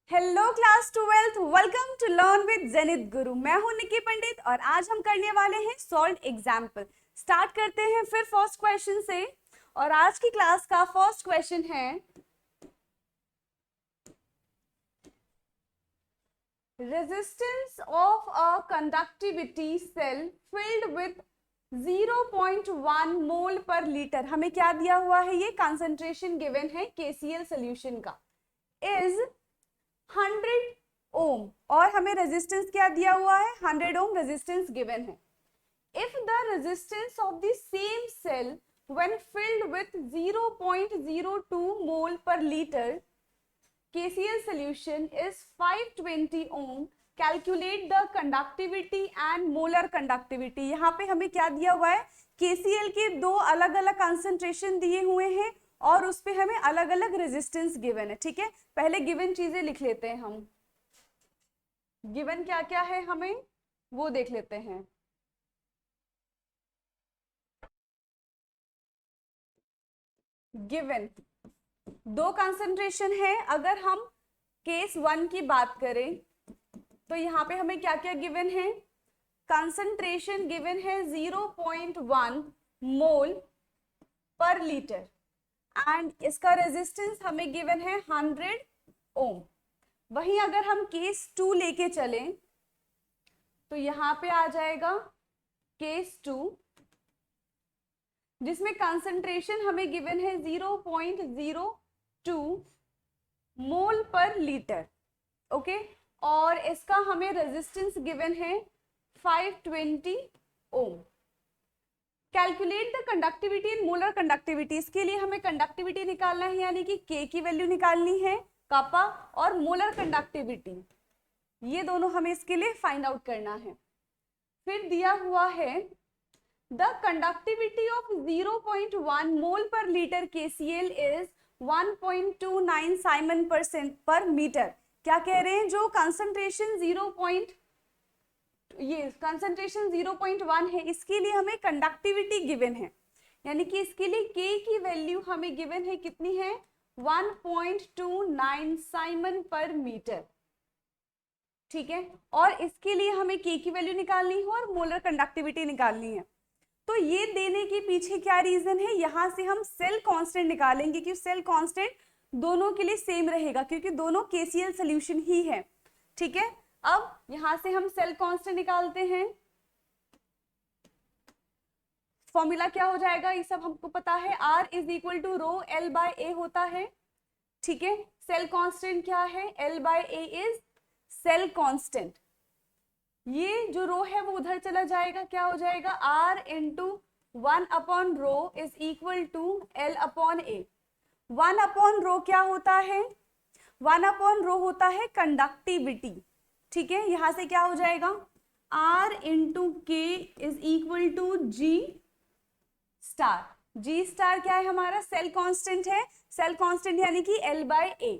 Hello class 12th, welcome to learn with Zenith Guru. मैं हूं निकी पंडित और आज हम करने वाले हैं सॉल्व एग्जाम्पल। स्टार्ट करते हैं फिर फर्स्ट क्वेश्चन से। और आज की क्लास का फर्स्ट क्वेश्चन है, resistance of a conductivity cell filled with 0.1 mole per litre. हमें क्या दिया हुआ है, ये कंसंट्रेशन गिवन है केसीएल सॉल्यूशन का, इज 100 ओम और हमें रेजिस्टेंस क्या दिया हुआ है, 100 ओम रेजिस्टेंस गिवन है। If the resistance of the same cell when filled with 0.02 mole per litre KCl solution is 520 ohm. Calculate the conductivity and molar conductivity. यहाँ पे हमें क्या दिया हुआ है, KCl के दो अलग अलग कंसंट्रेशन दिए हुए हैं और उस पे हमें अलग अलग रेजिस्टेंस गिवन है। ठीक है, पहले गिवन चीजें लिख लेते हैं हम। गिवन क्या क्या है हमें वो देख लेते हैं। गिवन दो कंसंट्रेशन है। अगर हम केस 1 की बात करें तो यहाँ पे हमें क्या क्या गिवन है, कंसंट्रेशन गिवन है 0.1 मोल पर लीटर एंड इसका रेजिस्टेंस हमें गिवन है 100 ओम। वहीं अगर हम केस 2 लेके चलें तो यहाँ पे आ जाएगा केस 2, जिसमें कंसंट्रेशन हमें गिवन है 0.02 मोल पर लीटर। ओके, और इसका हमें रेजिस्टेंस गिवन है 520 ohm. Calculate the conductivity in molar conductivity. इसके लिए हमें कंडक्टिविटी निकालना है, यानी कि के की वैल्यू निकालनी है, कापा, और मोलर कंडक्टिविटी, ये दोनों हमें इसके लिए फाइंड आउट करना है। फिर दिया हुआ है the conductivity of 0.1 mole per litre KCl is 1.29 Simon पर मीटर। क्या कह रहे हैं, जो कंसंट्रेशन 0.1 है, इसके लिए हमें कंडक्टिविटी गिवन है, यानी कि इसके लिए K की वैल्यू हमें गिवन है, कितनी है, 1.29 साइमन पर मीटर। ठीक है, और इसके लिए हमें K की वैल्यू निकालनी है और मोलर कंडक्टिविटी निकालनी है। तो ये देने के पीछे क्या रीजन है, यहां से हम सेल कांस्टेंट निकालेंगे कि सेल कांस्टेंट दोनों के लिए सेम रहेगा क्योंकि दोनों KCl सॉल्यूशन ही है। ठीक है, अब यहां से हम सेल कांस्टेंट निकालते हैं। फॉर्मूला क्या हो जाएगा, ये सब हमको पता है, R is equal to rho L by A होता है। ठीक है, सेल कांस्टेंट क्या है, L by A is cell constant. ये जो रो है वो उधर चला जाएगा, क्या हो जाएगा, R into 1 upon rho is equal to L upon A। 1 upon rho क्या होता है, 1 अपॉन रो होता है कंडक्टिविटी। ठीक है, यहां से क्या हो जाएगा, R into K is equal to G star. G star क्या है, हमारा सेल कांस्टेंट है, सेल कांस्टेंट यानी कि L बाय A।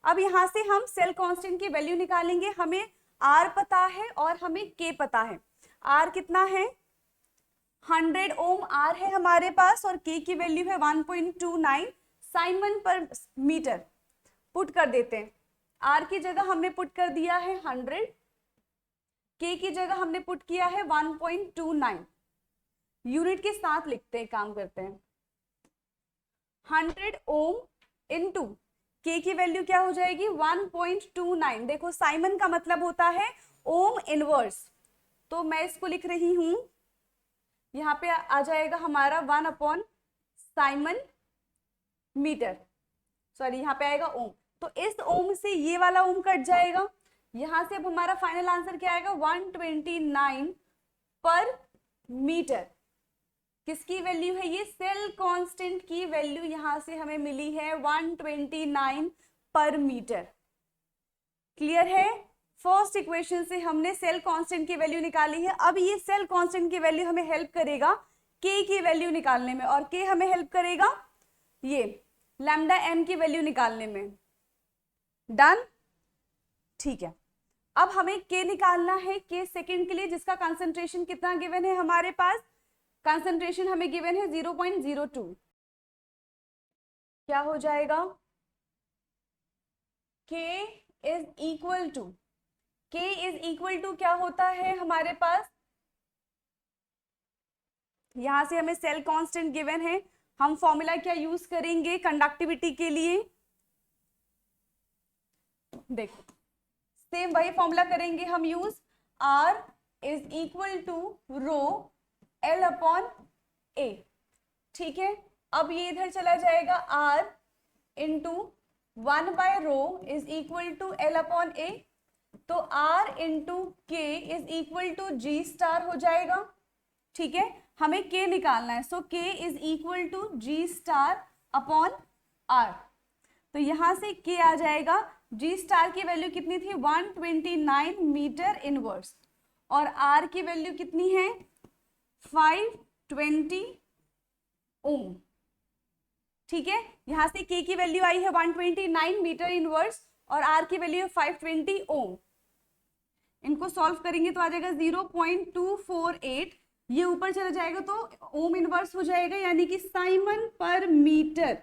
अब यहां से हम सेल कांस्टेंट की वैल्यू निकालेंगे। हमें R पता है और हमें K पता है। R कितना है, 100 ओम R है हमारे पास और K की वैल्यू है 1.29 साइमन पर मीटर। पुट कर देते हैं, R की जगह हमने पुट कर दिया है 100, K की जगह हमने पुट किया है 1.29। यूनिट के साथ लिखते हैं, काम करते हैं। 100 ओम इनटू K की वैल्यू क्या हो जाएगी, 1.29। देखो साइमन का मतलब होता है ओम इनवर्स, तो मैं इसको लिख रही हूं, यहाँ पे आ जाएगा हमारा 1 अपॉन साइमन मीटर, सॉरी यहाँ पे आएगा ओम। तो इस ओम से ये वाला ओम कट जाएगा, यहां से अब हमारा फाइनल आंसर क्या आएगा, 129 पर मीटर। किसकी वैल्यू है, ये सेल कांस्टेंट की वैल्यू यहां से हमें मिली है 129 पर मीटर। क्लियर है, फर्स्ट इक्वेशन से हमने सेल कांस्टेंट की वैल्यू निकाली है। अब ये सेल कांस्टेंट की वैल्यू हमें हेल्प करेगा K की वैल्यू निकालने में, और K हमें हेल्प करेगा ये लैम्डा m की वैल्यू निकालने में। डन, ठीक है। अब हमें K निकालना है, K सेकेंड के लिए, जिसका कंसंट्रेशन कितना गिवन है हमारे पास, कंसंट्रेशन हमें गिवन है 0.02। क्या हो जाएगा, K is equal to, K is equal to क्या होता है हमारे पास, यहां से हमें सेल कांस्टेंट गिवन है, हम फॉर्मूला क्या यूज करेंगे कंडक्टिविटी के लिए, देखो सेम वही फॉर्मूला करेंगे हम use, R is equal to rho L upon A, ठीक है। अब ये इधर चला जाएगा, R into 1 by rho is equal to L upon A, तो R into K is equal to G star हो जाएगा, ठीक है। हमें K निकालना है, so K is equal to G star upon R, तो यहां से K आ जाएगा, G स्टार की वैल्यू कितनी थी 129 मीटर इनवर्स, और R की वैल्यू कितनी है 520 ओम, ठीक है। यहां से K की वैल्यू आई है 129 मीटर इनवर्स और R की वैल्यू है 520 ओम। इनको सॉल्व करेंगे तो आ जाएगा 0.248, ये ऊपर चला जाएगा तो ओम इनवर्स हो जाएगा, यानी कि साइमन पर मीटर,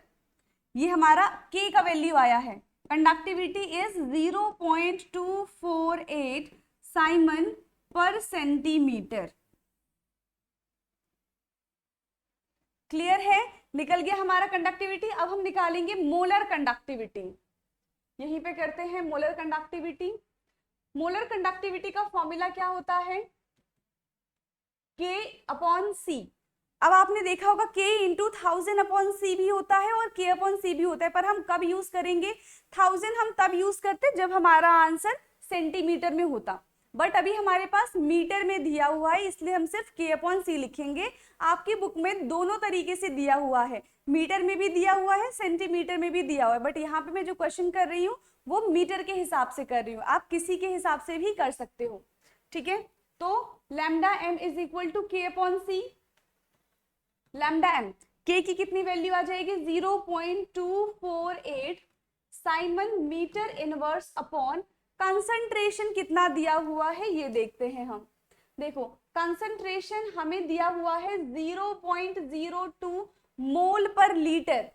ये हमारा K का वैल्यू आया है। कंडक्टिविटी इज 0.248 साइमन पर सेंटीमीटर। क्लियर है, निकल गया हमारा कंडक्टिविटी। अब हम निकालेंगे मोलर कंडक्टिविटी, यहीं पे करते हैं मोलर कंडक्टिविटी। मोलर कंडक्टिविटी का फॉर्मूला क्या होता है, K अपॉन C। अब आपने देखा होगा K इंटू 1000 अपॉन C भी होता है और K अपॉन C भी होता है, पर हम कब यूज करेंगे, 1000 हम तब यूज करते जब हमारा आंसर सेंटीमीटर में होता, बट अभी हमारे पास मीटर में दिया हुआ है, इसलिए हम सिर्फ K अपॉन C लिखेंगे। आपकी बुक में दोनों तरीके से दिया हुआ है, मीटर में भी दिया हुआ है, सेंटीमीटर में भी दिया हुआ है, बट यहाँ पे मैं जो क्वेश्चन कर रही हूँ वो मीटर के हिसाब से कर रही हूँ, आप किसी के हिसाब से भी कर सकते हो, ठीक है। तो lambda m is equal to K upon C, lambda m K की कितनी वैल्यू आ जाएगी 0.248 siemens metre inverse upon concentration कितना दिया हुआ है ये देखते हैं हम। देखो कंसंट्रेशन हमें दिया हुआ है 0.02 मोल पर लीटर,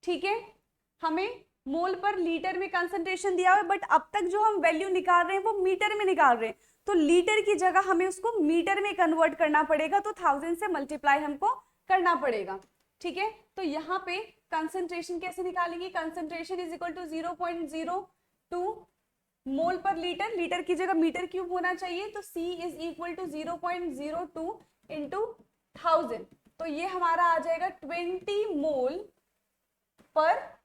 ठीक है। हमें मोल पर लीटर में कंसंट्रेशन दिया हुआ है, बट अब तक जो हम वैल्यू निकाल रहे हैं वो मीटर में निकाल रहे हैं, तो लीटर की जगह हमें उसको मीटर में कन्वर्ट करना पड़ेगा, तो 1000 से मल्टीप्लाई हमको करना पड़ेगा, ठीक है। तो यहाँ पे कंसंट्रेशन कैसे निकालेंगे, concentration is equal to 0.02 mole per litre, litre की जगह मीटर क्यूब होना चाहिए, तो C is equal to 0.02 into 1000, तो ये हमारा आ जाएगा 20 मोल पर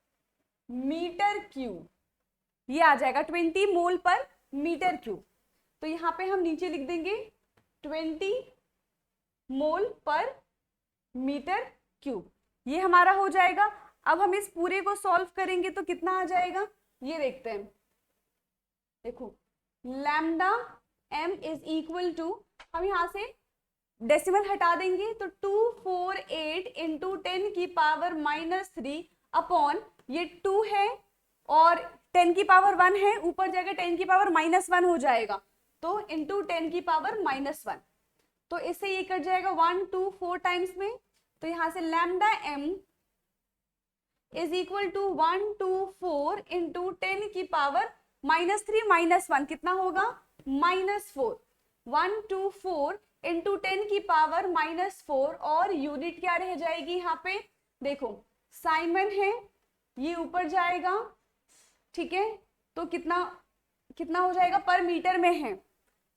मीटर क्यूब, ये आ जाएगा 20 मोल पर मीटर क्यूब। तो यहाँ पे हम नीचे लिख देंगे 20 मोल पर मीटर क्यूब, ये हमारा हो जाएगा। अब हम इस पूरे को सॉल्व करेंगे तो कितना आ जाएगा, ये देखते हैं। देखो lambda m is equal to, हम यहाँ से डेसिमल हटा देंगे तो 248 इंटू 10 की पावर -3 अपॉन ये 2 है और 10 की पावर 1 है, ऊपर जाएगा 10 की पावर -1 हो जाएगा, तो इंटू 10 की पावर -1, तो इससे ये कट जाएगा 1 2 4 टाइम्स में, तो यहां से lambda m is equal to 124 into 10 की पावर -3 -1 कितना होगा -4, 124 इंटू 10 की पावर -4, और यूनिट क्या रह जाएगी यहाँ पे, देखो साइमन है ये ऊपर जाएगा, ठीक है, तो कितना कितना हो जाएगा पर मीटर में है,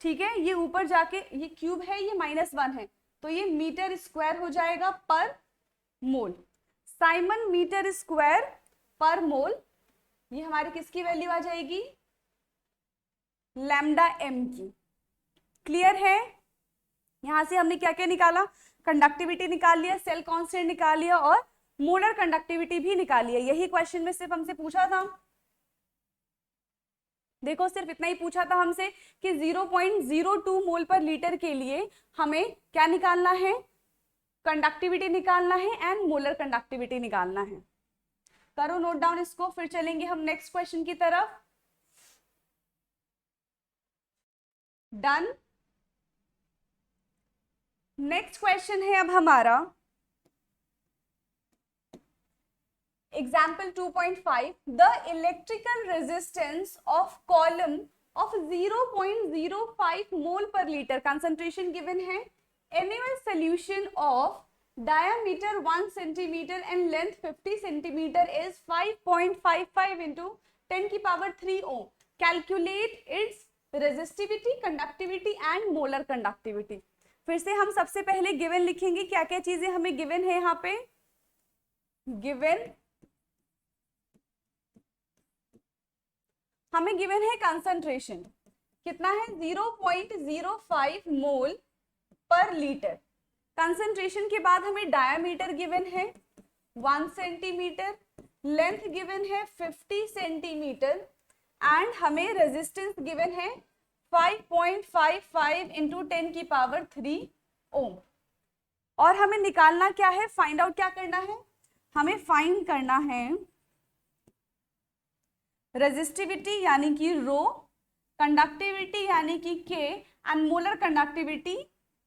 ठीक है, ये ऊपर जाके ये क्यूब है ये -1 है, तो ये मीटर स्क्वायर हो जाएगा पर मोल, साइमन मीटर स्क्वायर पर मोल, ये हमारी किसकी वैल्यू आ जाएगी लैम्डा m की। क्लियर है, यहां से हमने क्या क्या निकाला, कंडक्टिविटी निकाल लिया, सेल कांस्टेंट निकाल लिया और मोलर कंडक्टिविटी भी निकाल लिया, यही क्वेश्चन में सिर्फ हमसे पूछा था। देखो सिर्फ इतना ही पूछा था हमसे कि 0.02 मोल पर लीटर के लिए हमें क्या निकालना है, कंडक्टिविटी निकालना है एंड मोलर कंडक्टिविटी निकालना है। करो नोट डाउन इसको, फिर चलेंगे हम नेक्स्ट क्वेश्चन की तरफ। डन। नेक्स्ट क्वेश्चन है अब हमारा, Example 2.5, the electrical resistance of column of 0.05 mole per liter, concentration given है, annual solution of diameter 1 centimeter and length 50 centimeter is 5.55 into 10 की power 3 ohm. Calculate its resistivity, conductivity and molar conductivity. फिर से हम सबसे पहले given लिखेंगे, क्या क्या चीजें हमें गिवन है यहाँ पे. गिवन हमें गिवन है कंसंट्रेशन कितना है 0.05 मोल पर लीटर. कंसंट्रेशन के बाद हमें डायामीटर गिवन है 1 सेंटीमीटर, लेंथ गिवन है 50 सेंटीमीटर एंड हमें रेजिस्टेंस गिवन है 5.55 इंटू 10 की पावर 3 ओम. और हमें निकालना क्या है, फाइंड आउट क्या करना है, हमें फाइंड करना है रेजिस्टिविटी यानी कि रो, कंडक्टिविटी यानी कि K and molar conductivity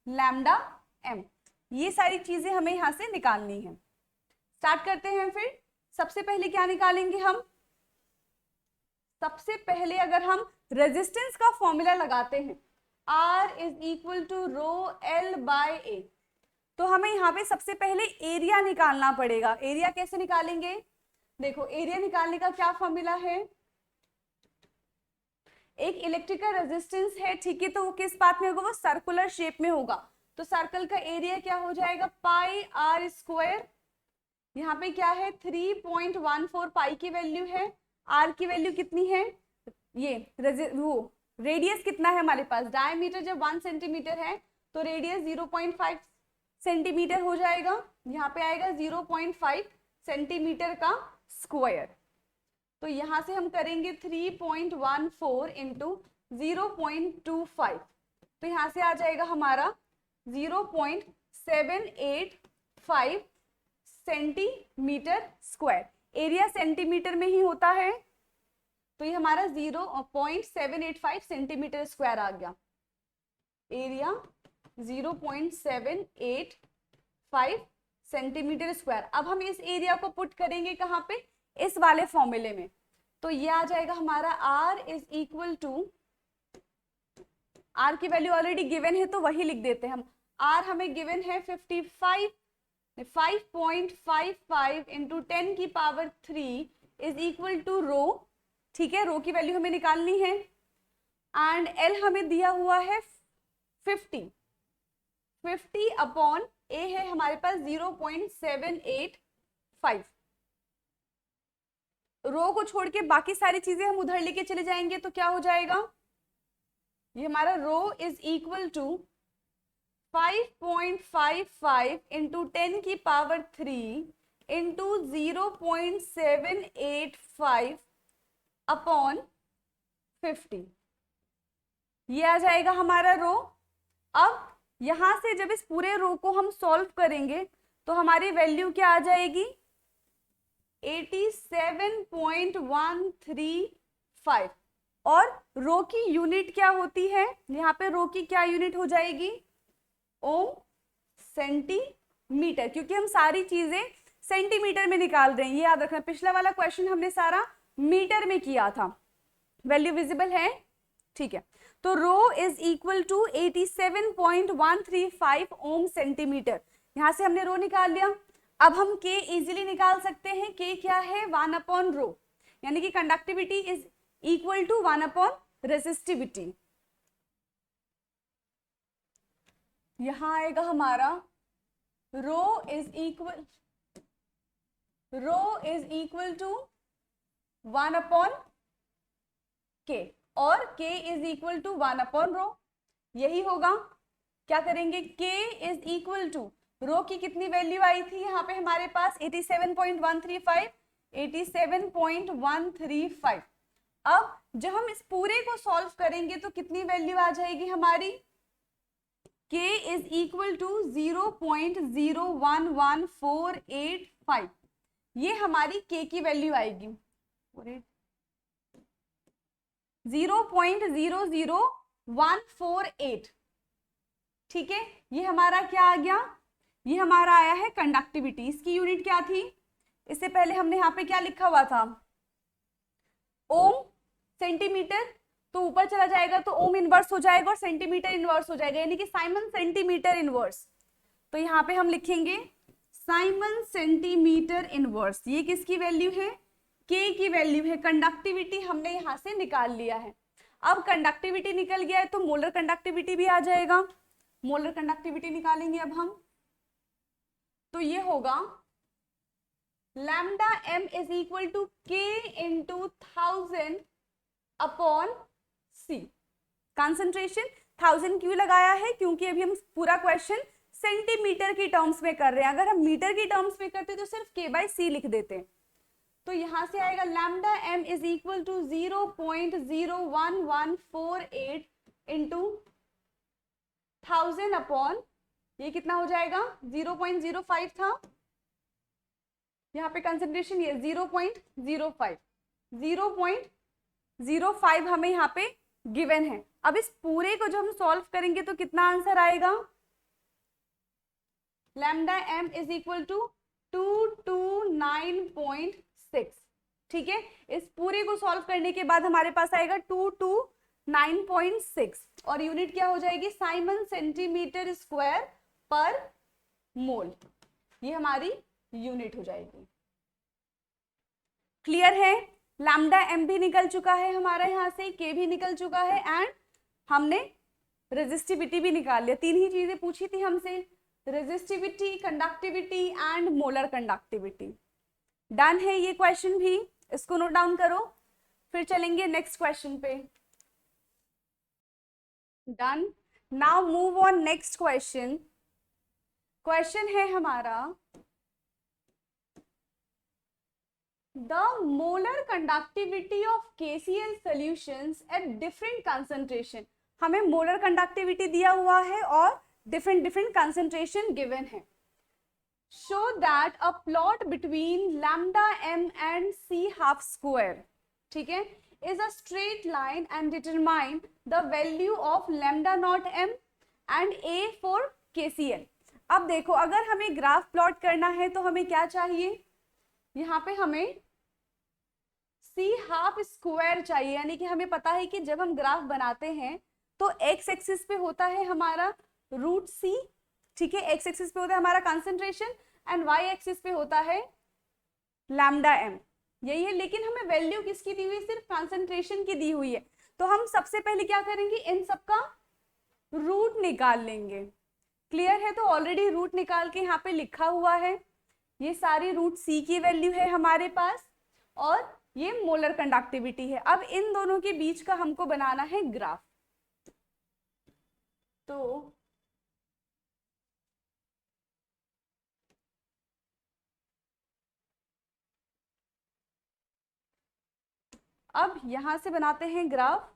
lambda M. ये सारी चीजें हमें यहां से निकालनी है. स्टार्ट करते हैं. फिर सबसे पहले क्या निकालेंगे हम, सबसे पहले अगर हम रेजिस्टेंस का फॉर्मूला लगाते हैं R is equal to rho L by A, तो हमें यहाँ पे सबसे पहले एरिया निकालना पड़ेगा. एरिया कैसे निकालेंगे, देखो एरिया निकालने का क्या फॉर्मूला है, एक इलेक्ट्रिकल रेजिस्टेंस है, ठीक है, तो वो किस पाथ में होगा, वो सर्कुलर शेप में होगा. तो सर्कल का एरिया क्या हो जाएगा, पाई आर स्क्वायर. यहाँ पे क्या है 3.14 पाई की वैल्यू है, आर की वैल्यू कितनी है, ये वो रेडियस कितना है हमारे पास, डायमीटर जब 1 सेंटीमीटर है तो रेडियस 0.5 सेंटीमीटर हो जाएगा. यहाँ पे आएगा 0.5 सेंटीमीटर का स्क्वायर. तो यहाँ से हम करेंगे 3.14 इंटू 0.25, तो यहाँ से आ जाएगा हमारा 0.785 सेंटीमीटर स्क्वायर. एरिया सेंटीमीटर में ही होता है, तो ये हमारा 0.785 सेंटीमीटर स्क्वायर आ गया. Area 0.785 centimetre square. अब हम इस एरिया को पुट करेंगे कहाँ पे, इस वाले फॉर्मूले में. तो ये आ जाएगा हमारा R is equal to, R की वैल्यू ऑलरेडी गिवन है तो वही लिख देते हैं हम. R हमें गिवन है 5.55 इंटू 10 की पावर 3 इज इक्वल टू रो, ठीक है, रो की वैल्यू हमें निकालनी है. एंड L हमें दिया हुआ है 50 अपॉन A है हमारे पास 0.785. रो को छोड़ के बाकी सारी चीजें हम उधर लेके चले जाएंगे तो क्या हो जाएगा, ये हमारा rho is equal to 5.55 into 10 की पावर 3 इंटू 0.785 अपॉन 50. ये आ जाएगा हमारा रो. अब यहां से जब इस पूरे रो को हम सॉल्व करेंगे तो हमारी वैल्यू क्या आ जाएगी, 87.135. और रो की यूनिट क्या होती है, यहाँ पे रो की क्या यूनिट हो जाएगी, ओम सेंटीमीटर, क्योंकि हम सारी चीजें सेंटीमीटर में निकाल रहे हैं. ये याद रखना, पिछला वाला क्वेश्चन हमने सारा मीटर में किया था. वैल्यू विजिबल है, ठीक है. तो rho is equal to 87.135 ohm centimetre. यहां से हमने रो निकाल लिया. अब हम K इजीली निकाल सकते हैं. K क्या है, 1 अपॉन रो, यानी कि conductivity is equal to 1 upon resistivity. यहां आएगा हमारा rho is equal to 1 upon K और K is equal to 1 upon rho. यही होगा. क्या करेंगे, K is equal to, rho की कितनी वैल्यू आई थी यहाँ पे हमारे पास 87.135. अब जब हम इस पूरे को सॉल्व करेंगे तो कितनी वैल्यू आ जाएगी हमारी, K इज इक्वल टू 0.011485. ये हमारी K की वैल्यू आएगी 0.00148. ठीक है, ये हमारा क्या आ गया, ये हमारा आया है कंडक्टिविटी. इसकी यूनिट क्या थी, इससे पहले हमने यहाँ पे क्या लिखा हुआ था, ओम सेंटीमीटर, तो ऊपर चला जाएगा तो ओम इनवर्स हो जाएगा और सेंटीमीटर इनवर्स हो जाएगा, यानी कि साइमन सेंटीमीटर इनवर्स। तो यहाँ पे हम लिखेंगे साइमन सेंटीमीटर इनवर्स। ये किसकी वैल्यू है, के की वैल्यू है। कंडक्टिविटी हमने यहाँ से निकाल लिया है। अब कंडक्टिविटी निकल गया है तो मोलर कंडक्टिविटी भी आ जाएगा। मोलर कंडक्टिविटी निकालेंगे अब हम, तो ये होगा lambda m is equal to k into 1000 upon c। Concentration 1000 क्यों लगाया है, क्योंकि अभी हम पूरा क्वेश्चन सेंटीमीटर की टर्म्स में कर रहे हैं। अगर हम मीटर की टर्म्स में करते तो सिर्फ k/c लिख देते। तो यहां से आएगा lambda m is equal to 0.01148 into 1000 upon, ये कितना हो जाएगा 0.05 था, यहाँ पे कंसंट्रेशन ये 0.05 हमें यहाँ पे गिवन है। अब इस पूरे को जब हम सॉल्व करेंगे तो कितना आंसर आएगा, lambda m is equal to 229.6। ठीक है, इस पूरे को सॉल्व करने के बाद हमारे पास आएगा 229.6 और यूनिट क्या हो जाएगी, साइमन सेंटीमीटर स्क्वायर पर मोल। ये हमारी यूनिट हो जाएगी। क्लियर है, लैम्डा m भी निकल चुका है हमारा, यहाँ से k भी निकल चुका है एंड हमने रेजिस्टिविटी भी निकाल लिया। तीन ही चीजें पूछी थी हमसे, resistivity, conductivity and molar conductivity. Done है ये क्वेश्चन भी, इसको नोट डाउन करो, फिर चलेंगे नेक्स्ट क्वेश्चन पे। Done, now move on next question. Question है हमारा the molar conductivity of KCl solutions at different concentration। हमें मोलर कंडक्टिविटी दिया हुआ है और डिफरेंट डिफरेंट कंसंट्रेशन गिवन है। Show that a plot between lambda m and c half square, ठीक है, is a straight line and determine the value of lambda naught m and a for KCl। अब देखो, अगर हमें graph plot करना है तो हमें क्या चाहिए, यहाँ पे हमें c हाफ स्क्वायर चाहिए, यानी कि हमें पता है कि जब हम ग्राफ बनाते हैं तो x एक्सिस पे होता है हमारा रूट c, ठीक है, x एक्सिस पे होता है हमारा कंसंट्रेशन एंड y एक्सिस पे होता है लैम्डा m, यही है। लेकिन हमें वैल्यू किसकी दी हुई है, सिर्फ कंसंट्रेशन की दी हुई है। तो हम सबसे पहले क्या करेंगे, इन सबका रूट निकाल लेंगे। क्लियर है, तो ऑलरेडी रूट निकाल के यहाँ पे लिखा हुआ है, ये सारी रूट c की वैल्यू है हमारे पास और ये मोलर कंडक्टिविटी है। अब इन दोनों के बीच का हमको बनाना है ग्राफ। तो अब यहां से बनाते हैं ग्राफ।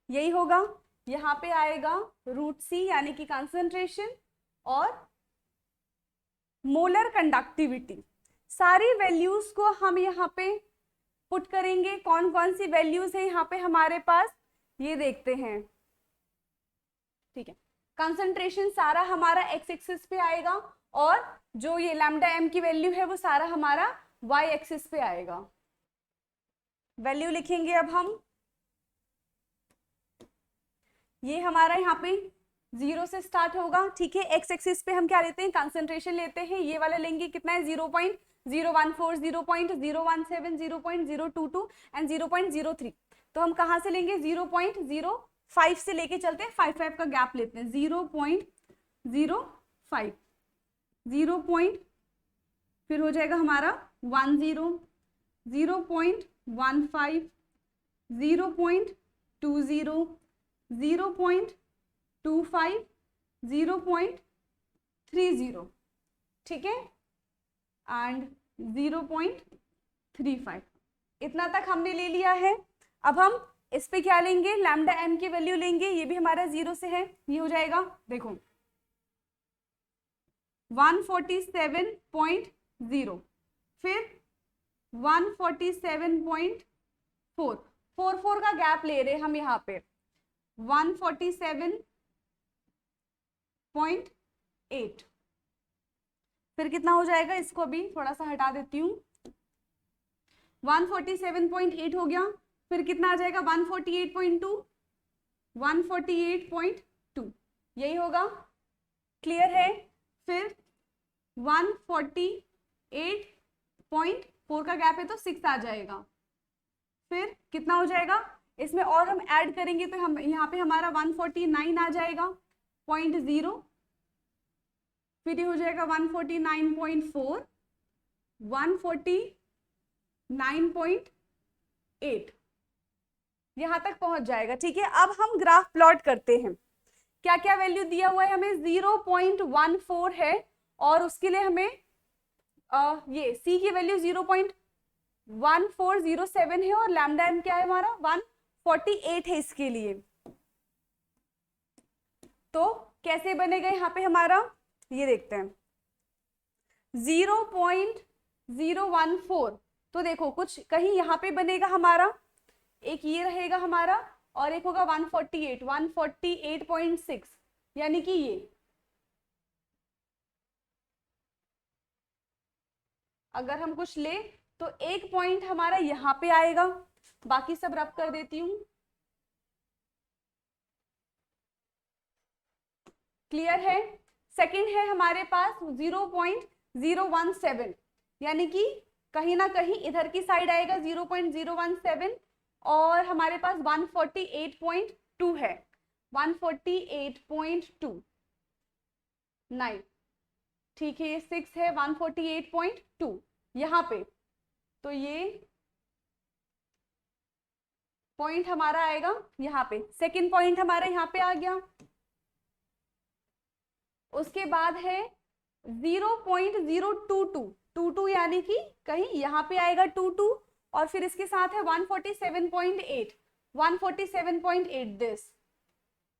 यही होगा, यहाँ पे आएगा रूट सी यानी कि कंसंट्रेशन और मोलर कंडक्टिविटी। सारी वैल्यूज को हम यहाँ पे पुट करेंगे। कौन कौन सी वैल्यूज है यहाँ पे हमारे पास, ये देखते हैं। ठीक है, कंसंट्रेशन सारा हमारा एक्स एक्सिस पे आएगा और जो ये लैम्डा एम की वैल्यू है वो सारा हमारा वाई एक्सिस पे आएगा। वैल्यू लिखेंगे अब हम, ये हमारा यहाँ पे 0 से स्टार्ट होगा, ठीक है। एक्स एक्सिस पे हम क्या लेते हैं, कंसंट्रेशन लेते हैं, ये वाला लेंगे, कितना है 0.014, 0.017, 0.022 एंड 0.03। तो हम कहाँ से लेंगे, 0.05 से लेके चलते हैं, 5 का गैप लेते हैं, 0.05, 0. फिर हो जाएगा हमारा 10, 0.15, 0.20, 0.25, 0.30, ठीक है, एंड 0.35। इतना तक हमने ले लिया है। अब हम इस पे क्या लेंगे, लैम्डा एम की वैल्यू लेंगे, ये भी हमारा 0 से है, ये हो जाएगा देखो 147.0, फिर 147.4, 4 का गैप ले रहे हम यहाँ पे, 147.8। फिर कितना हो जाएगा, इसको भी थोड़ा सा हटा देती हूँ। 147.8 हो गया, फिर कितना आ जाएगा 148.2, 148.2 यही होगा, क्लियर है। फिर 148.4 का गैप है तो 6 आ जाएगा। फिर कितना हो जाएगा, इसमें और हम ऐड करेंगे तो हम यहाँ पे हमारा 149 आ जाएगा 0.0। फिर ये हो जाएगा 149.4, 149.8, यहां तक पहुंच जाएगा। ठीक है, अब हम ग्राफ प्लॉट करते हैं। क्या क्या वैल्यू दिया हुआ है हमें, 0.14 है और उसके लिए हमें ये c की वैल्यू 0.1407 है और लैम्डा m क्या है हमारा 148 है इसके लिए। तो कैसे बनेगा यहाँ पे हमारा, ये देखते हैं। 0.014 तो देखो कुछ कहीं यहाँ पे बनेगा हमारा, एक ये रहेगा हमारा और एक होगा 148, 148.6, यानी कि ये अगर हम कुछ ले तो एक पॉइंट हमारा यहाँ पे आएगा, बाकी सब रब कर देती हूँ। क्लियर है। सेकंड है हमारे पास 0.017, यानी कि कहीं ना कहीं इधर की साइड आएगा 0.017 और हमारे पास 148.2 है, 148.29, ठीक है। ये 6 है, 148.2 यहाँ पे, तो ये पॉइंट हमारा आएगा यहाँ पे। सेकंड पॉइंट हमारा यहाँ पे आ गया। उसके बाद है 0.022, यानी कि कहीं यहाँ पे आएगा 22 और फिर इसके साथ है 147.8, 147.8 दिस,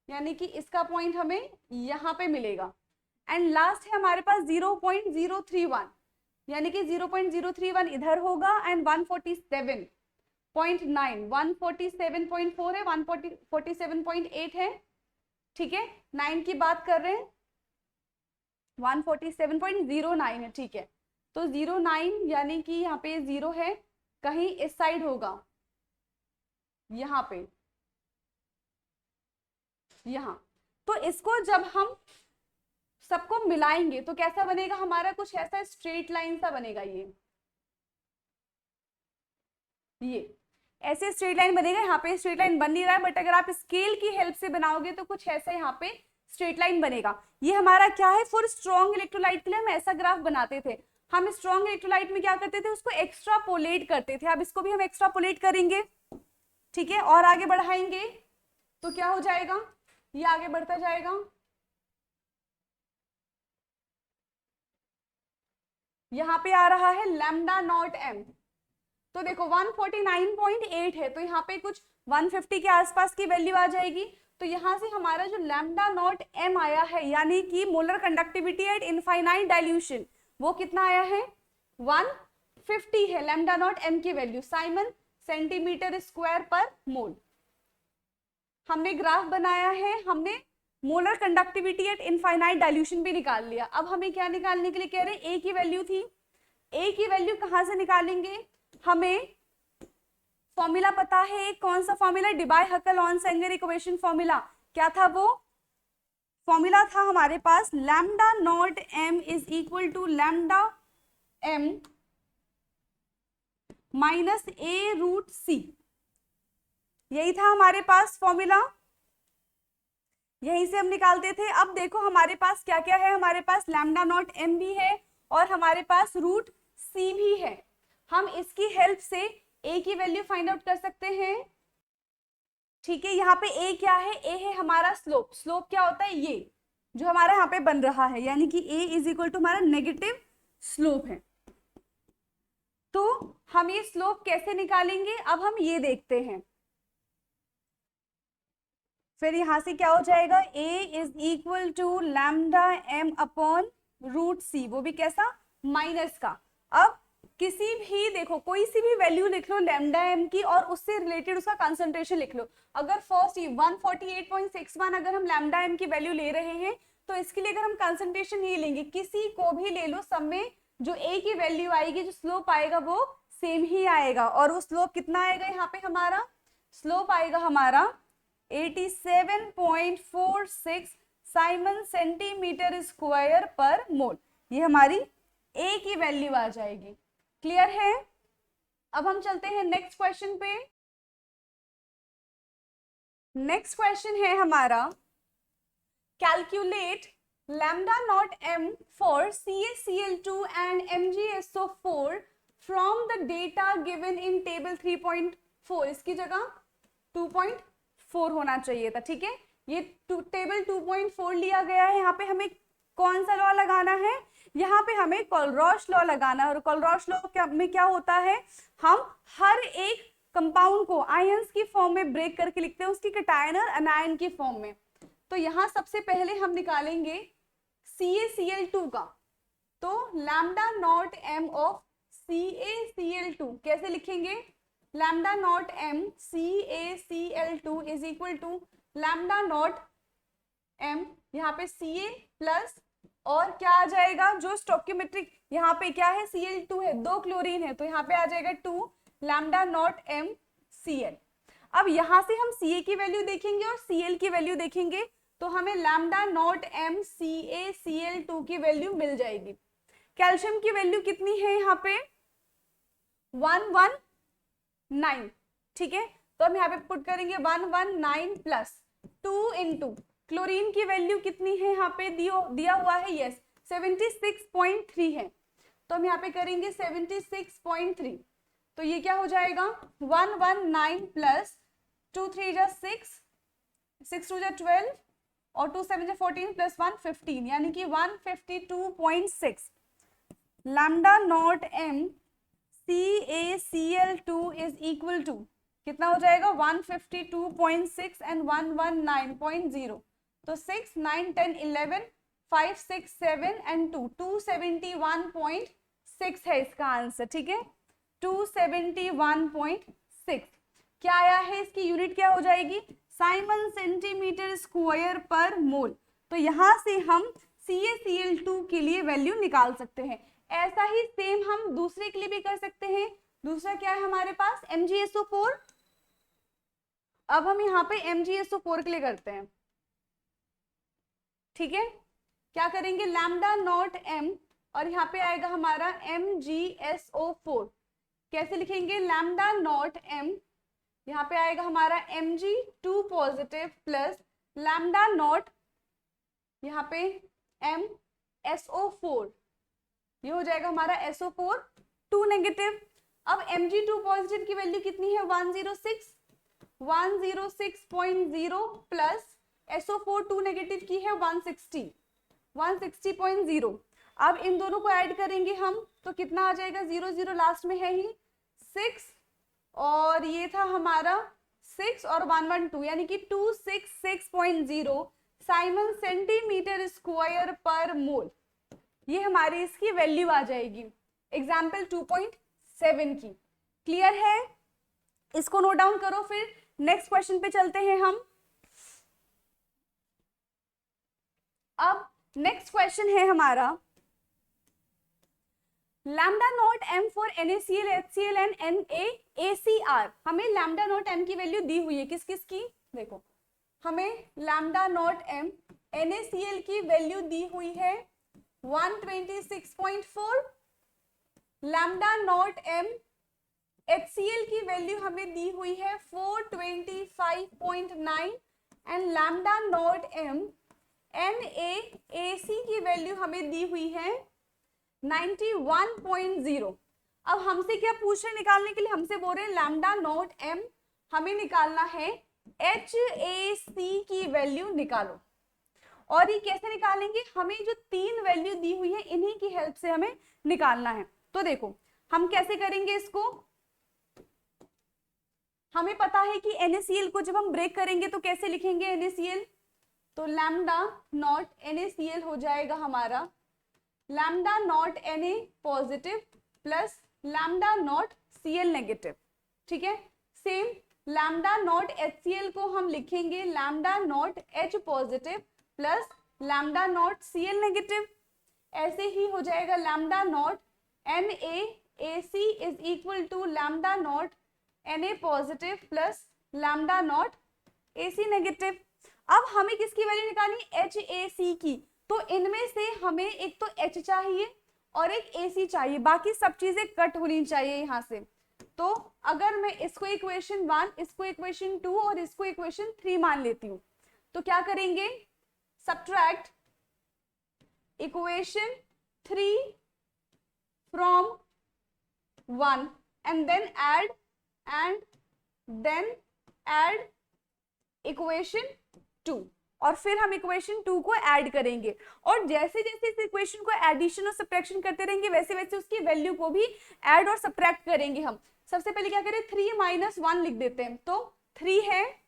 यानी कि इसका पॉइंट हमें यहाँ पे मिलेगा। एंड लास्ट है हमारे पास 0.031, यानी कि 0.031 इधर होगा एंड 147.9, 147.4 है, 147.8 है, ठीक है। 9 की बात कर रहे हैं, 147.09 है, ठीक है। तो 09 यानी कि यहाँ पे 0 है, कहीं इस साइड होगा, यहाँ पे, यहाँ। तो इसको जब हम सबको मिलाएंगे तो कैसा बनेगा हमारा, कुछ ऐसा स्ट्रेट लाइन सा बनेगा। ये ऐसे स्ट्रेट लाइन बनेगा। यहाँ पे स्ट्रेट लाइन बन नहीं रहा है, बट अगर आप स्केल की हेल्प से बनाओगे तो कुछ ऐसा यहाँ पे स्ट्रेट लाइन बनेगा। ये हमारा क्या है, फॉर स्ट्रॉन्ग इलेक्ट्रोलाइट के लिए हम ऐसा ग्राफ बनाते थे। हम स्ट्रॉन्ग इलेक्ट्रोलाइट में क्या करते थे, उसको एक्स्ट्रापोलेट करते थे। अब इसको भी हम एक्स्ट्रापोलेट करेंगे, ठीक है, और आगे बढ़ाएंगे तो क्या हो जाएगा, ये आगे बढ़ता जाएगा। यहाँ पे आ रहा है लैम्डा नॉट एम, तो देखो 149.8 है, तो यहाँ पे कुछ 150 के आसपास की वैल्यू आ जाएगी। तो यहाँ से हमारा जो लैम्डा नॉट एम आया है, यानी कि molar conductivity eight infinite dilution, वो कितना आया है 150 है लैम्डा नॉट एम की वैल्यू, साइमन सेंटीमीटर स्क्वायर पर मोल। हमने ग्राफ बनाया है, हमने molar conductivity eight infinite dilution भी निकाल लिया। अब हमें क्या निकालने के लिए कह रहे हैं, ए की वैल्यू थी। ए की वैल्यू कहां से निकालेंगे, हमें फॉर्मूला पता है, कौन सा formula, Debye Huckel Onsager equation formula. क्या था वो फॉर्मूला, था हमारे पास lambda naught M is equal to lambda M minus A root C, यही था हमारे पास फॉर्मूला, यहीं से हम निकालते थे। अब देखो हमारे पास क्या क्या है, हमारे पास लैम्डा नॉट एम भी है और हमारे पास रूट सी भी है। हम इसकी हेल्प से ए की वैल्यू फाइंड आउट कर सकते हैं, ठीक है। यहाँ पे ए क्या है, ए है हमारा स्लोप। स्लोप क्या होता है, ये जो हमारा यहाँ पे बन रहा है, यानी कि ए इज इक्वल टू हमारा नेगेटिव स्लोप है। तो हम ये स्लोप कैसे निकालेंगे, अब हम ये देखते हैं। फिर यहां से क्या हो जाएगा, A is equal to lambda M upon root C, वो भी कैसा, माइनस का। अब किसी भी, देखो कोई सी भी वैल्यू लिख लो लैम्डा एम की और उससे रिलेटेड उसका कंसंट्रेशन लिख लो। अगर फर्स्ट 148.61 अगर हम लैम्डा एम की वैल्यू ले रहे हैं तो इसके लिए अगर हम कंसंट्रेशन ये लेंगे, किसी को भी ले लो, सब में जो ए की वैल्यू आएगी, जो स्लोप आएगा वो सेम ही आएगा। और वो स्लोप कितना आएगा, यहाँ पे हमारा स्लोप आएगा हमारा 87.46 साइमन सेंटीमीटर स्क्वायर पर मोल। ये हमारी ए की वैल्यू आ जाएगी। क्लियर है? अब हम चलते हैं नेक्स्ट क्वेश्चन पे। नेक्स्ट क्वेश्चन है हमारा, calculate lambda naught m for CaCl2 and MgSO4 from the data given in table 3.4। इसकी जगह 2.4 होना चाहिए था, ठीक है। ये टेबल 2.4 लिया गया है। यहाँ पे हमें कौन सा लॉ लगाना है, यहाँ पे हमें कोलरॉश लॉ लगाना है। और कोलरॉश लॉ में क्या होता है, हम हर एक कंपाउंड को आयंस की फॉर्म में ब्रेक करके लिखते हैं, उसकी कैटायन और अनायन की फॉर्म में। तो यहाँ सबसे पहले हम निकालेंगे CaCl2 का, तो lambda naught m of CaCl2 कैसे लिखेंगे, lambda naught m CaCl2 is equal to lambda naught m, यहाँ पे Ca प्लस और क्या आ जाएगा, जो स्टोइकियोमेट्रिक यहाँ पे क्या है, Cl2 है, 2 क्लोरीन है, तो यहाँ पे आ जाएगा 2 लैम्डा नॉट m Cl। अब यहाँ से हम Ca की वैल्यू देखेंगे और Cl की वैल्यू देखेंगे, तो हमें लैम्डा नॉट m CaCl2 की वैल्यू मिल जाएगी। कैल्शियम की वैल्यू कितनी है यहाँ पे 119, ठीक है। तो हम यहाँ पे पुट करेंगे 119 प्लस 2 इंटू क्लोरीन की वैल्यू कितनी है यहाँ पे दिया हुआ है, यस 76.3 है, तो हम यहाँ पे करेंगे 76.3। तो ये क्या हो जाएगा 119 प्लस 2 3 जा 6 6 2 जा 12 और 2 7 जा 14 प्लस 1 15, यानी कि 152.6 lambda naught m CaCl2 is equal to कितना हो जाएगा 152.6 एंड 119.0, तो 6 9 10 11 5 6 7 एंड 2 271.6 है इसका आंसर, ठीक है 271.6। क्या आया है, इसकी यूनिट क्या हो जाएगी, साइमन सेंटीमीटर स्क्वायर पर मोल। तो यहां से हम CaCl2 के लिए वैल्यू निकाल सकते हैं। ऐसा ही सेम हम दूसरे के लिए भी कर सकते हैं। दूसरा क्या है हमारे पास, MgSO4। अब हम यहाँ पे MgSO4 के लिए करते हैं, ठीक है। क्या करेंगे, लैम्डा नॉट m और यहाँ पे आएगा हमारा MgSO4। कैसे लिखेंगे, लैम्डा नॉट m, यहाँ पे आएगा हमारा Mg2 positive plus lambda not यहाँ पे MSO4, ये हो जाएगा हमारा SO4 2 नेगेटिव। अब Mg2 पॉजिटिव की वैल्यू कितनी है 106.0 प्लस SO4 2 नेगेटिव की है 160.0। अब इन दोनों को ऐड करेंगे हम, तो कितना आ जाएगा 0 0 लास्ट में है ही 6 और ये था हमारा 6 और 112, यानी कि 266.0 साइमन सेंटीमीटर स्क्वायर पर मोल। ये हमारी इसकी वैल्यू आ जाएगी एग्जाम्पल 2.7 की। क्लियर है, इसको नोट डाउन करो। फिर नेक्स्ट क्वेश्चन पे चलते हैं हम। अब नेक्स्ट क्वेश्चन है हमारा, lambda naught m for NaCl HCl and NaACr। हमें लैम्डा नॉट m की वैल्यू दी हुई है, किस किस की, देखो हमें लैम्डा नॉट m NaCl की वैल्यू दी हुई है 126.4, लैम्डा नॉट m HCl की वैल्यू हमें दी हुई है 425.9 and lambda naught m NaAC की वैल्यू हमें दी हुई है 91.0। अब हमसे क्या पूछ रहे निकालने के लिए, हमसे बोल रहे हैं लैम्डा नॉट m हमें निकालना है HAC की वैल्यू निकालो। और ये कैसे निकालेंगे, हमें जो 3 वैल्यू दी हुई है इन्हीं की हेल्प से हमें निकालना है। तो देखो हम कैसे करेंगे इसको, हमें पता है कि NaCl को जब हम ब्रेक करेंगे तो कैसे लिखेंगे NaCl, तो लैम्डा नॉट NaCl हो जाएगा हमारा lambda naught Na positive plus lambda naught Cl negative, ठीक है। सेम लैम्डा नॉट HCl को हम लिखेंगे lambda naught H positive plus lambda naught Cl negative. ऐसे ही हो जाएगा lambda naught NaAC is equal to lambda naught Na positive plus lambda naught AC negative. अब हमें किसकी वैल्यू निकालनी, HAC की। तो इनमें से हमें एक तो H चाहिए और एक AC चाहिए, बाकी सब चीजें कट होनी चाहिए यहाँ से। तो अगर मैं इसको इक्वेशन 1, इसको इक्वेशन 2 और इसको इक्वेशन 3 मान लेती हूँ, तो क्या करेंगे, subtract equation 3 from 1 and then add equation 2 और फिर हम इक्वेशन 2 को ऐड करेंगे। और जैसे जैसे इस इक्वेशन को एडिशन और सब्ट्रैक्शन करते रहेंगे वैसे वैसे उसकी वैल्यू को भी ऐड और सब्ट्रैक्ट करेंगे हम। सबसे पहले क्या करें, 3 - 1 लिख देते हैं। तो 3 है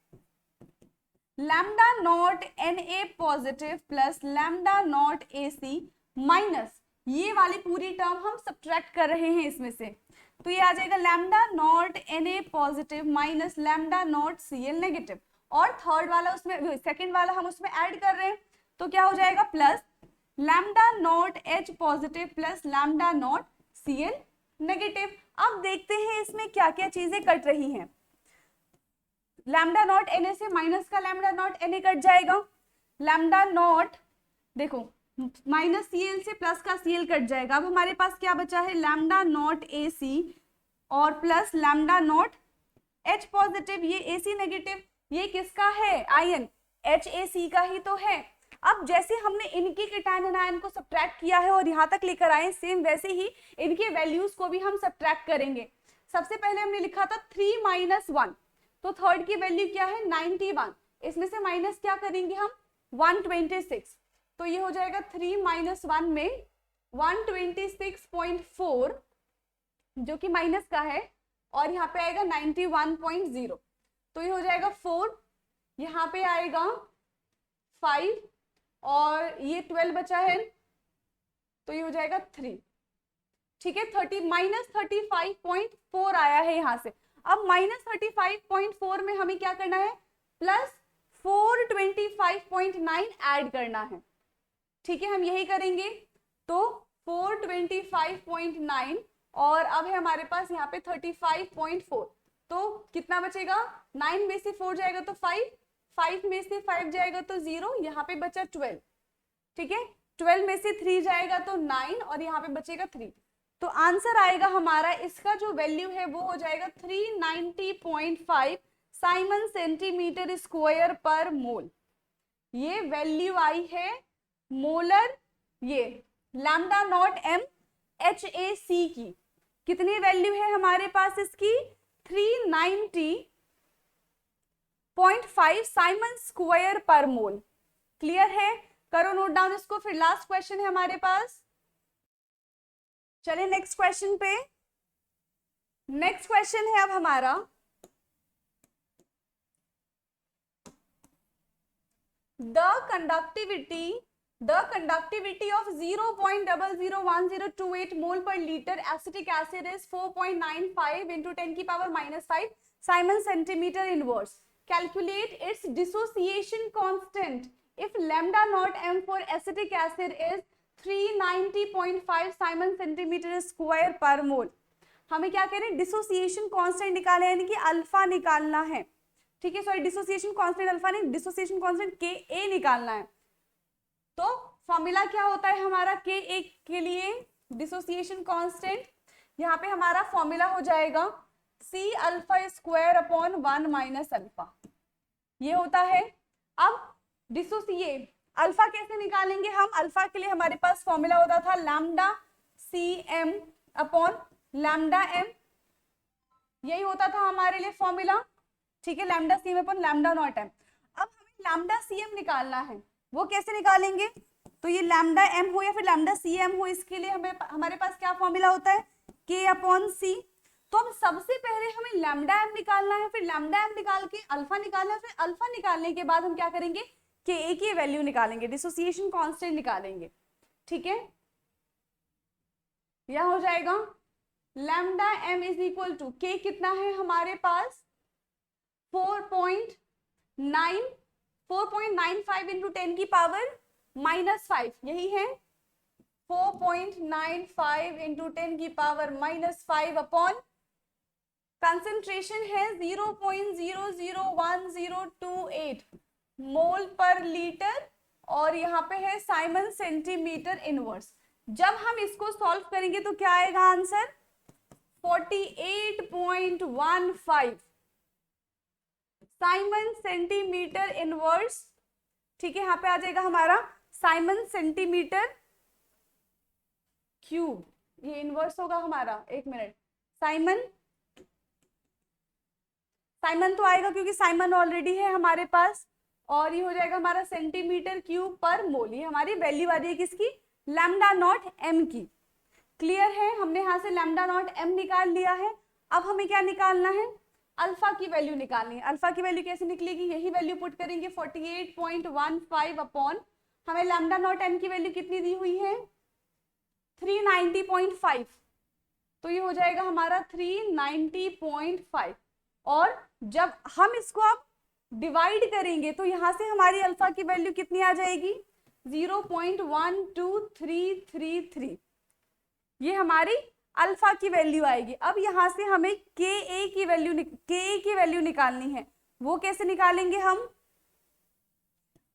lambda naught Na positive plus lambda naught AC minus ये वाली पूरी टर्म हम सब्ट्रैक्ट कर रहे हैं इसमें से, तो ये आ जाएगा lambda naught Na positive minus lambda naught Cl negative. और थर्ड वाला उसमें, सेकंड वाला हम उसमें ऐड कर रहे हैं, तो क्या हो जाएगा plus lambda naught H positive plus lambda naught Cl negative. अब देखते हैं इसमें क्या क्या चीजें कट रही हैं। लैम्डा नॉट Na से माइनस का लैम्डा नॉट Na कट जाएगा, लैम्डा नॉट देखो माइनस Cl से प्लस का Cl कट जाएगा। अब हमारे पास क्या बचा है, लैम्डा नॉट AC और plus lambda naught H positive, ये AC नेगेटिव, ये किसका है, आयन HAC का ही तो है। अब जैसे हमने इनके केटायन एनायन को सब्ट्रैक्ट किया है और यहाँ तक लेकर आए, सेम वैसे ही इनके वैल्यूज को भी हम सब्ट्रैक्ट करेंगे। सबसे पहले हमने लिखा था 3 - 1, तो थर्ड की वैल्यू क्या है 91, इसमें से माइनस क्या करेंगे हम 126, तो ये हो जाएगा 3 - 1 में 126.4 जो कि माइनस का है, और यहाँ पे आएगा 91.0, तो ये हो जाएगा 4, यहाँ पे आएगा 5 और ये 12 बचा है, तो ये हो जाएगा 3, ठीक है। 35.4 आया है यहाँ से। अब -35.4 में हमें क्या करना है, प्लस 425.9 ऐड करना है, ठीक है, हम यही करेंगे। तो 425.9 और अब है हमारे पास यहाँ पे 35.4, तो कितना बचेगा, 9 में से 4 जाएगा तो 5, 5 में से 5 जाएगा तो 0, यहाँ पे बचा 12, ठीक है। 12 में से 3 जाएगा तो 9 और यहाँ पे बचेगा 3, तो आंसर आएगा हमारा, इसका जो वैल्यू है वो हो जाएगा 390.5 साइमन सेंटीमीटर स्क्वायर पर मोल। ये वैल्यू आई है मोलर, ये लैम्डा नॉट M HAC की कितनी वैल्यू है हमारे पास इसकी, 390.5 साइमन स्क्वायर पर मोल। क्लियर है, करो नोट डाउन इसको, फिर लास्ट क्वेश्चन है हमारे पास। चलिए नेक्स्ट क्वेश्चन पे। नेक्स्ट क्वेश्चन है अब हमारा, the conductivity of 0.001028 mole per liter acetic acid is 4.95 into 10 की power -5 Simon centimeter inverse. Calculate its dissociation constant if lambda naught M for acetic acid is 390.5 Simon centimeter square per mole. हमें क्या करें, dissociation constant निकाले, यानी कि alpha निकालना है, ठीक है। सॉरी, डिसोसिएशन कांस्टेंट अल्फा नहीं, डिसोसिएशन कांस्टेंट Ka निकालना है। तो फॉर्मूला क्या होता है हमारा Ka के लिए, डिसोसिएशन कांस्टेंट, यहाँ पे हमारा फॉर्मूला हो जाएगा C alpha square upon 1 minus alpha, ये होता है। अब डिसोसिएट अल्फा कैसे निकालेंगे हम, अल्फा के लिए हमारे पास फॉर्मूला होता था lambda CM upon lambda M, यही होता था हमारे लिए फॉर्मूला, ठीक है, lambda CM upon lambda naught M। अब हमें लैम्डा CM निकालना है, वो कैसे निकालेंगे, तो ये लैम्डा M हो या फिर लैम्डा CM हो, इसके लिए हमारे पास क्या फॉर्मूला होता है, K अपॉन C। तो अब सबसे पहले हमें लैम्डा M निकालना है, फिर लैम्डा M निकाल के अल्फा निकालना है, फिर अल्फा निकालने के बाद हम क्या करेंगे, Ka की वैल्यू निकालेंगे, डिसोसिएशन कांस्टेंट निकालेंगे, ठीक है। यह हो जाएगा lambda m is equal to k कितना है हमारे पास 4.95 इंटू 10 की पावर -5, यही है 4.95 इंटू 10 की पावर -5 अपॉन कंसेंट्रेशन है 0.001028 मोल पर लीटर और यहाँ पे है साइमन सेंटीमीटर इनवर्स। जब हम इसको सॉल्व करेंगे तो क्या आएगा आंसर 48.15 साइमन सेंटीमीटर इनवर्स। ठीक है, यहाँ पे आ जाएगा हमारा साइमन सेंटीमीटर क्यूब, ये इनवर्स होगा हमारा, एक मिनट, साइमन तो आएगा क्योंकि साइमन ऑलरेडी है हमारे पास, और ये हो जाएगा हमारा सेंटीमीटर क्यूब पर मोल। ये हमारी वैल्यू आ रही है किसकी, लैम्डा नॉट m की। क्लियर है, हमने यहाँ से लैम्डा नॉट m निकाल लिया है। अब हमें क्या निकालना है, अल्फा की वैल्यू निकालनी है। अल्फा की वैल्यू कैसे निकलेगी, यही वैल्यू पुट करेंगे 48.15 अपॉन, हमें लैम्डा नॉट m की वैल्यू कितनी दी हुई है 390.5, तो ये हो जाएगा हमारा 390.5। और जब हम इसको अब डिवाइड करेंगे तो यहां से हमारी अल्फा की वैल्यू कितनी आ जाएगी 0.12333, ये हमारी अल्फा की वैल्यू आएगी। अब यहां से हमें के की वैल्यू निकालनी है। वो कैसे निकालेंगे हम,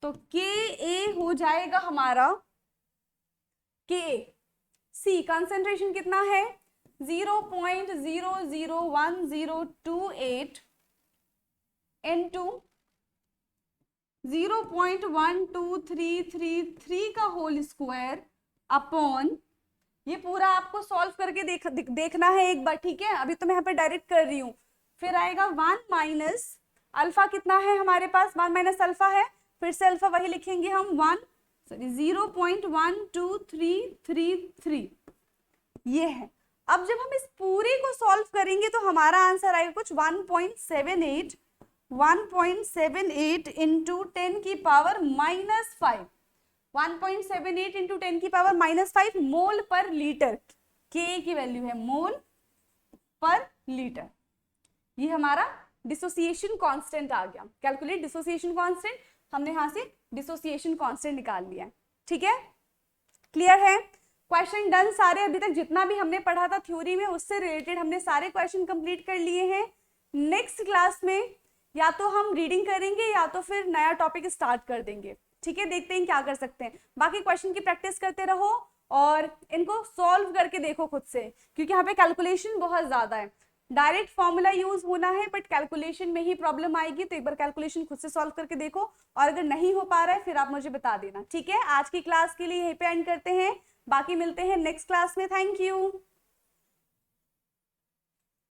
तो के हो जाएगा हमारा के सी, कंसेंट्रेशन कितना है 0.001028 इनटू 0.12333 का होल स्क्वायर अपॉन, ये पूरा आपको सॉल्व करके देखना है एक बार, ठीक है। अभी तो मैं यहाँ पे डायरेक्ट कर रही हूँ। फिर आएगा 1 माइनस अल्फा, कितना है हमारे पास 1 माइनस अल्फा है, फिर से अल्फा वही लिखेंगे हम 0.12333, ये है। अब जब हम इस पूरे को सॉल्व करेंगे तो हमारा आंसर आएगा कुछ 1.78 इंटू 10 की पावर -5, 1.78 इंटू 10 की पावर -5 मोल पर लीटर, के की वैल्यू है मोल पर लीटर। ये हमारा डिसोसिएशन कांस्टेंट आ गया। कैलकुलेट डिसोसिएशन कांस्टेंट, हमने यहां से डिसोसिएशन कांस्टेंट निकाल लिया है, ठीक है। क्लियर है, क्वेश्चन डन सारे। अभी तक जितना भी हमने पढ़ा था थ्योरी में उससे रिलेटेड हमने सारे क्वेश्चन कंप्लीट कर लिए हैं। नेक्स्ट क्लास में या तो हम रीडिंग करेंगे या तो फिर नया टॉपिक स्टार्ट कर देंगे, ठीक है। देखते हैं क्या कर सकते हैं। बाकी क्वेश्चन की प्रैक्टिस करते रहो और इनको सॉल्व करके देखो खुद से, क्योंकि यहाँ पे कैलकुलेशन बहुत ज्यादा है। डायरेक्ट फॉर्मूला यूज होना है बट कैलकुलेशन में ही प्रॉब्लम आएगी, तो एक बार कैलकुलेशन खुद से सॉल्व करके देखो, और अगर नहीं हो पा रहा है फिर आप मुझे बता देना, ठीक है। आज की क्लास के लिए यहीं पे एंड करते हैं, बाकी मिलते हैं नेक्स्ट क्लास में। Thank you.